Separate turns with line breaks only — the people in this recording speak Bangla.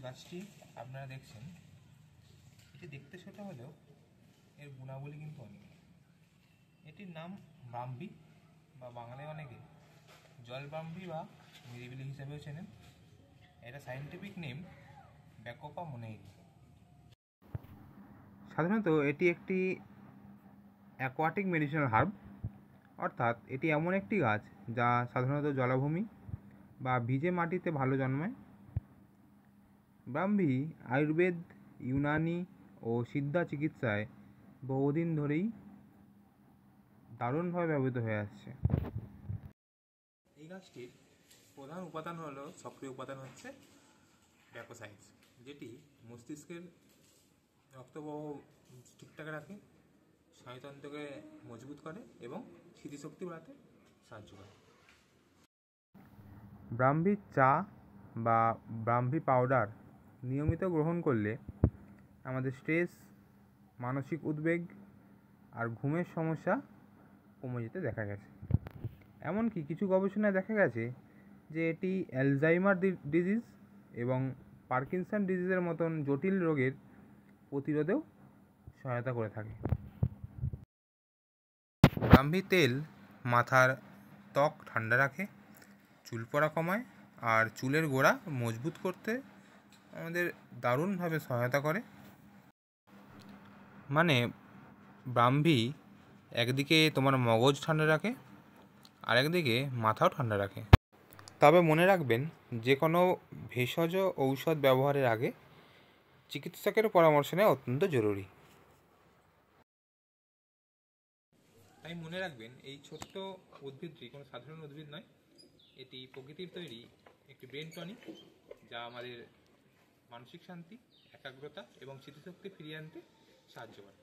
গাছটি আপনারা দেখছেন, এটি দেখতে ছোট হলেও এর গুণাবলী কিন্তু অনেক। এটির নাম ব্রাহ্মী বা বাংলায় অনেকে জলব্রাহ্মী বা নিরিবিলি হিসাবেও চেনেন। এটা সায়েন্টিফিক নেম ব্যাকোপা মোনেইরি। সাধারণত এটি একটি অ্যাকোয়াটিক মেডিসিনাল হার্ব, অর্থাৎ এটি এমন একটি গাছ যা সাধারণত জলাভূমি বা ভিজে মাটিতে ভালো জন্মায়। ব্রাহ্মী আয়ুর্বেদ, ইউনানি ও সিদ্ধা চিকিৎসায় বহুদিন ধরেই দারুণভাবে ব্যবহৃত হয়ে আসছে। এই গাছটির প্রধান উপাদান হলো, সক্রিয় উপাদান হচ্ছে ব্যাকোসাইটস, যেটি মস্তিষ্কের রক্তপ্রবাহ ঠিকঠাক রাখে, স্নায়ুতন্ত্রকে মজবুত করে এবং স্মৃতিশক্তি বাড়াতে সাহায্য করে। ব্রাহ্মীর চা বা ব্রাহ্মী পাউডার নিয়মিত গ্রহণ করলে আমাদের স্ট্রেস, মানসিক উদ্বেগ আর ঘুমের সমস্যা কমে যেতে দেখা গেছে। এমনকি কিছু গবেষণায় দেখা গেছে যে এটি অ্যালজাইমার ডিজিজ এবং পার্কিনসন ডিজিজের মতন জটিল রোগের প্রতিরোধেও সহায়তা করে থাকে। ব্রাহ্মী তেল মাথার ত্বক ঠান্ডা রাখে, চুল পড়া কমায় আর চুলের গোড়া মজবুত করতে আমাদের দারুণভাবে সহায়তা করে। মানে ব্রাহ্মী একদিকে তোমার মগজ ঠান্ডা রাখে আর একদিকে মাথাও ঠান্ডা রাখে। তবে মনে রাখবেন, যে কোনো ভেষজ ঔষধ ব্যবহারের আগে চিকিৎসকের পরামর্শ নেওয়া অত্যন্ত জরুরি। তাই মনে রাখবেন, এই ছোট্ট উদ্ভিদটি কোনো সাধারণ উদ্ভিদ নয়, এটি প্রকৃতির তৈরি একটি ব্রেন টনিক, যা আমাদের মানসিক শান্তি, একাগ্রতা এবং স্মৃতিশক্তি ফিরিয়ে আনতে সাহায্য করে।